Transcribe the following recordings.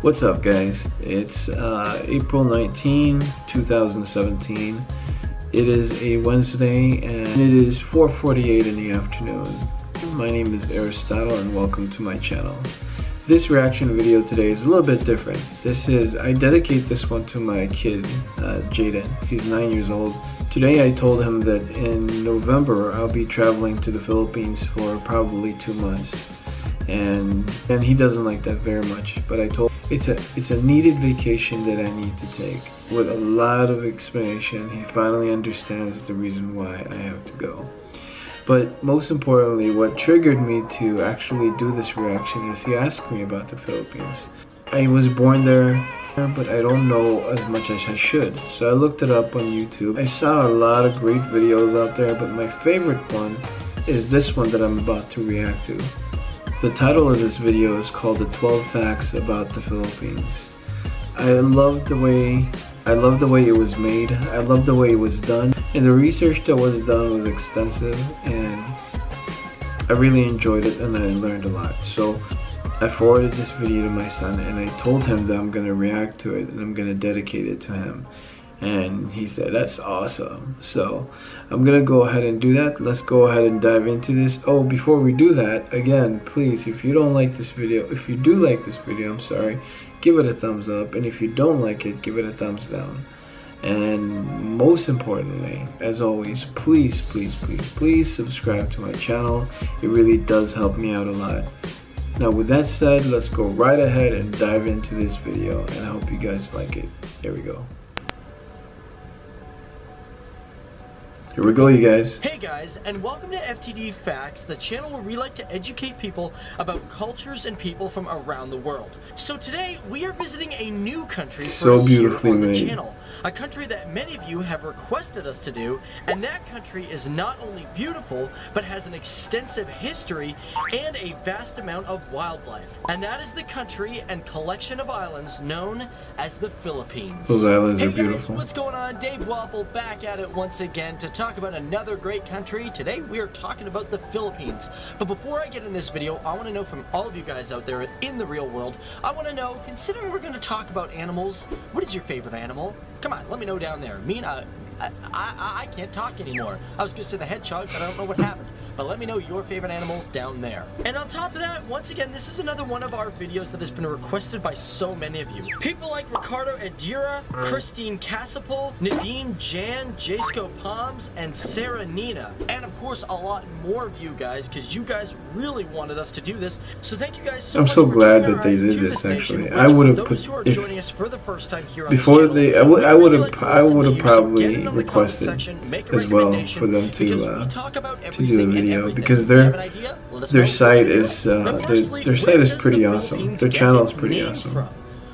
What's up, guys? It's April 19, 2017. It is a Wednesday and it is 4:48 in the afternoon. My name is Aristotle and welcome to my channel. This reaction video today is a little bit different. I dedicate this one to my kid, Jaden. He's 9 years old. Today I told him that in November I'll be traveling to the Philippines for probably 2 months. And he doesn't like that very much, but I told him it's a needed vacation that I need to take. With a lot of explanation, he finally understands the reason why I have to go. But most importantly, what triggered me to actually do this reaction is he asked me about the Philippines. I was born there, but I don't know as much as I should. So I looked it up on YouTube. I saw a lot of great videos out there, but my favorite one is this one that I'm about to react to. The title of this video is called The 12 Facts About the Philippines. I love the way it was made. I love the way it was done. And the research that was done was extensive and I really enjoyed it and I learned a lot. So I forwarded this video to my son and I told him that I'm going to react to it and I'm going to dedicate it to him. And he said, that's awesome. So I'm gonna go ahead and do that. Let's go ahead and dive into this. Oh, before we do that, again, please, if you don't like this video, if you do like this video, I'm sorry, give it a thumbs up. And if you don't like it, give it a thumbs down. And most importantly, as always, please, please, please, please subscribe to my channel. It really does help me out a lot. Now with that said, let's go right ahead and dive into this video and I hope you guys like it. Here we go. Here we go, you guys. Hey guys, and welcome to FTD Facts, the channel where we like to educate people about cultures and people from around the world. So today we are visiting a new country for us here on the channel. A country that many of you have requested us to do, and that country is not only beautiful, but has an extensive history and a vast amount of wildlife. And that is the country and collection of islands known as the Philippines. Those islands are hey guys, beautiful. What's going on? Dave Waffle back at it once again to talk about another great country. Today we are talking about the Philippines. But before I get in this video, I want to know from all of you guys out there in the real world, I want to know, considering we're going to talk about animals, what is your favorite animal? Come on, let me know down there. I can't talk anymore. I was going to say the hedgehog, but I don't know what happened. But let me know your favorite animal down there. And on top of that, once again, this is another one of our videos that has been requested by so many of you. People like Ricardo Adira, Christine Casapol, Nadine Jan, Jasko Palms, and Sarah Nina. And of course, a lot more of you guys, because you guys really wanted us to do this. So thank you guys so much. I'm so glad that they did this, actually. I would have put, joining us for the first time here on before the they, I would have probably requested as well for them to do the video because their site is pretty awesome. Their channel is pretty awesome.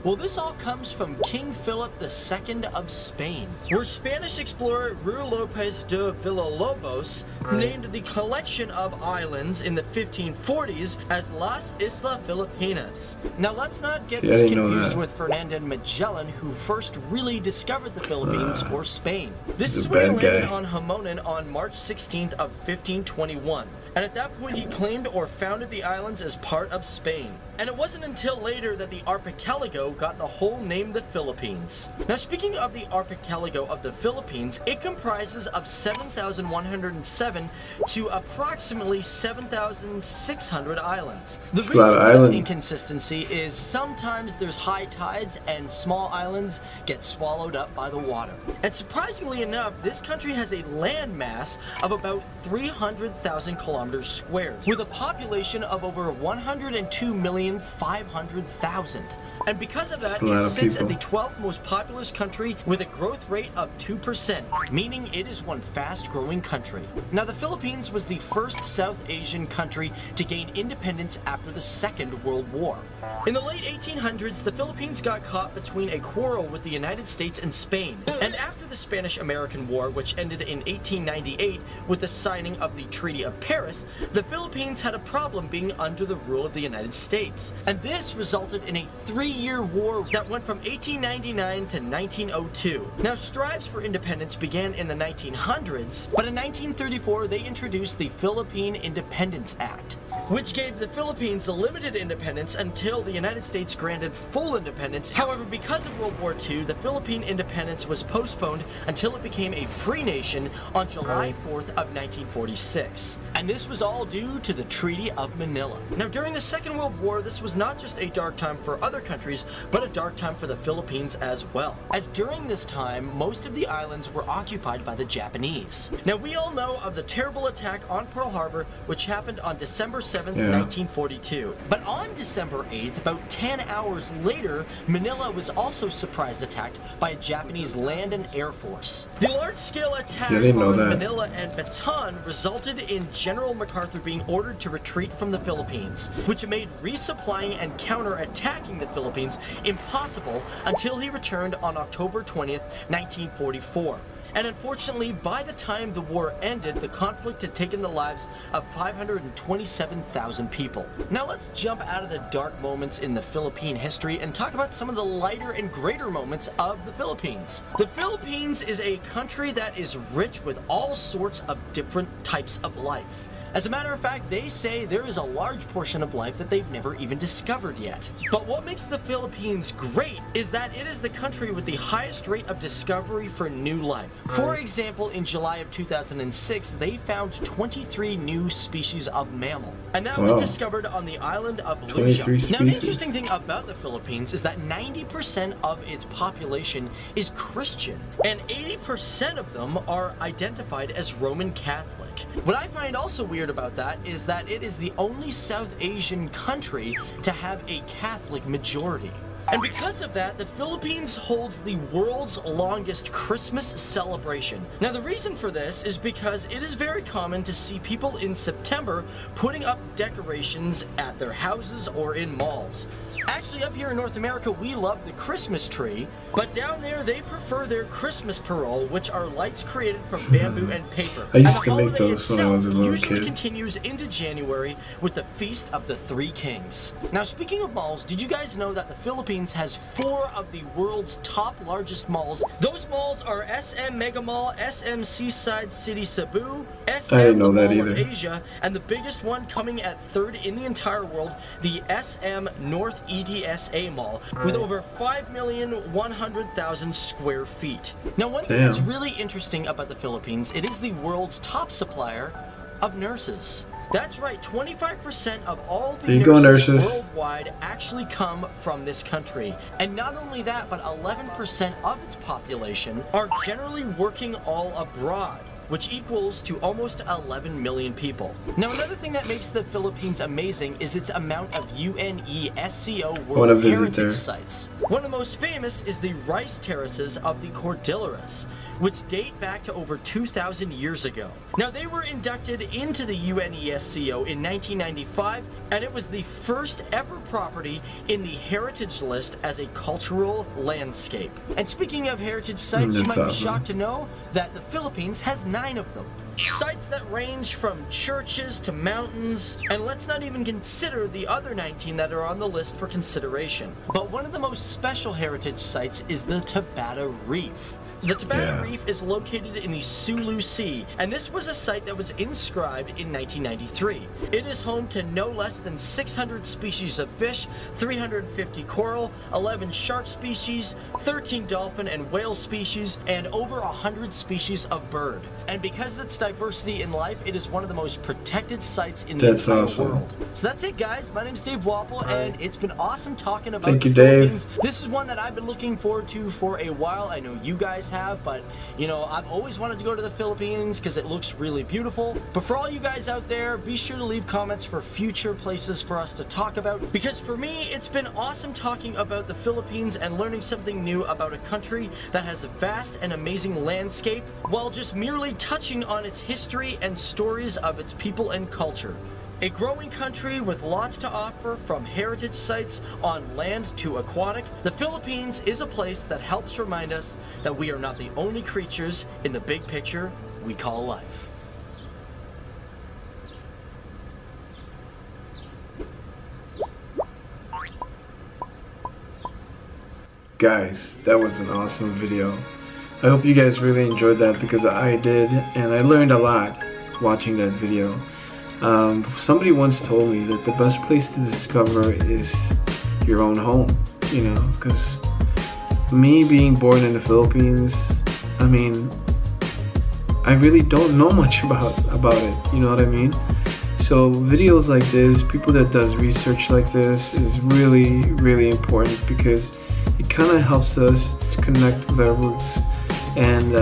Well, this all comes from King Philip II of Spain, where Spanish explorer Ruy Lopez de Villalobos named the collection of islands in the 1540s as Las Islas Filipinas. Now, let's not get this confused with Fernando Magellan, who first really discovered the Philippines for Spain. This is when he landed on Hamonon on March 16th of 1521. And at that point, he claimed or founded the islands as part of Spain. And it wasn't until later that the archipelago got the whole name the Philippines. Now, speaking of the archipelago of the Philippines, it comprises of 7,107 to approximately 7,600 islands. The reason for this inconsistency is sometimes there's high tides and small islands get swallowed up by the water. And surprisingly enough, this country has a land mass of about 300,000 kilometers squared, with a population of over 102,500,000. And because of that, it sits at the 12th most populous country with a growth rate of 2%, meaning it is one fast-growing country. Now, the Philippines was the first South Asian country to gain independence after the Second World War. In the late 1800s, the Philippines got caught between a quarrel with the United States and Spain. And after the Spanish-American War, which ended in 1898 with the signing of the Treaty of Paris, the Philippines had a problem being under the rule of the United States. And this resulted in a 3-year war that went from 1899 to 1902. Now, strives for independence began in the 1900s, but in 1934 they introduced the Philippine Independence Act. which gave the Philippines a limited independence until the United States granted full independence. However, because of World War II, the Philippine independence was postponed until it became a free nation on July 4th of 1946. And this was all due to the Treaty of Manila. Now, during the Second World War, this was not just a dark time for other countries, but a dark time for the Philippines as well, as during this time, most of the islands were occupied by the Japanese. Now, we all know of the terrible attack on Pearl Harbor, which happened on December 7th, 1942. But on December 8th, about 10 hours later, Manila was also surprise attacked by a Japanese land and air force. The large-scale attack on Manila and Bataan resulted in General MacArthur being ordered to retreat from the Philippines, which made resupplying and counter-attacking the Philippines impossible until he returned on October 20th, 1944. And unfortunately, by the time the war ended, the conflict had taken the lives of 527,000 people. Now let's jump out of the dark moments in the Philippine history and talk about some of the lighter and greater moments of the Philippines. The Philippines is a country that is rich with all sorts of different types of life. As a matter of fact, they say there is a large portion of life that they've never even discovered yet. But what makes the Philippines great is that it is the country with the highest rate of discovery for new life. For example, in July of 2006, they found 23 new species of mammal. And that was discovered on the island of Lucia. Now, an interesting thing about the Philippines is that 90% of its population is Christian, and 80% of them are identified as Roman Catholic. What I find also weird about that is that it is the only South Asian country to have a Catholic majority. And because of that, the Philippines holds the world's longest Christmas celebration. Now, the reason for this is because it is very common to see people in September putting up decorations at their houses or in malls. Actually, up here in North America, we love the Christmas tree, but down there, they prefer their Christmas parole, which are lights created from bamboo and paper. I used to make those when I was a little usually kid. Continues into January with the Feast of the Three Kings. Now, speaking of malls, did you guys know that the Philippines has 4 of the world's top largest malls? Those malls are SM Mega Mall, SM Seaside City Cebu, SM Mall of Asia, and the biggest one coming at 3rd in the entire world, the SM North EDSA Mall, with over 5,100,000 square feet. Now, one thing that's really interesting about the Philippines, it is the world's top supplier of nurses. That's right, 25% of all the nurses worldwide actually come from this country. And not only that, but 11% of its population are generally working all abroad, which equals to almost 11 million people. Now, another thing that makes the Philippines amazing is its amount of UNESCO World Heritage Sites. One of the most famous is the rice terraces of the Cordilleras, which date back to over 2,000 years ago. Now, they were inducted into the UNESCO in 1995, and it was the first ever property in the Heritage List as a cultural landscape. And speaking of heritage sites, you might be shocked to know that the Philippines has 9 of them. Sites that range from churches to mountains, and let's not even consider the other 19 that are on the list for consideration. But one of the most special heritage sites is the Tabata Reef. The Tabata Reef is located in the Sulu Sea, and this was a site that was inscribed in 1993. It is home to no less than 600 species of fish, 350 coral, 11 shark species, 13 dolphin and whale species, and over 100 species of bird. And because of its diversity in life, it is one of the most protected sites in the entire world. So that's it, guys. My name is Dave Wapple, and it's been awesome talking about the Philippines. This is one that I've been looking forward to for a while. I know you guys have, but you know, I've always wanted to go to the Philippines because it looks really beautiful. But for all you guys out there, be sure to leave comments for future places for us to talk about, because for me, it's been awesome talking about the Philippines and learning something new about a country that has a vast and amazing landscape, while just merely touching on its history and stories of its people and culture. A growing country with lots to offer, from heritage sites on land to aquatic, the Philippines is a place that helps remind us that we are not the only creatures in the big picture we call life. Guys, that was an awesome video. I hope you guys really enjoyed that, because I did, and I learned a lot watching that video. Somebody once told me that the best place to discover is your own home, you know, because me being born in the Philippines, I mean, I really don't know much about it, you know what I mean? So videos like this, people that does research like this is really, really important, because it kind of helps us to connect with our roots. And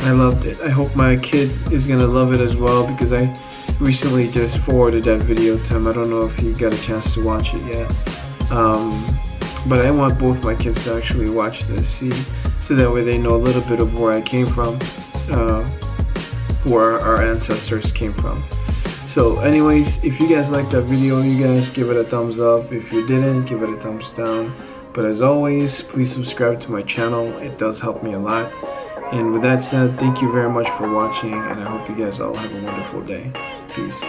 I loved it. I hope my kid is gonna love it as well, because I recently just forwarded that video to him. I don't know if he got a chance to watch it yet. But I want both my kids to actually watch this, so that way they know a little bit of where I came from, where our ancestors came from. So anyways, if you guys liked that video, you guys give it a thumbs up. If you didn't, give it a thumbs down. But as always, please subscribe to my channel. It does help me a lot. And with that said, thank you very much for watching, and I hope you guys all have a wonderful day. Peace.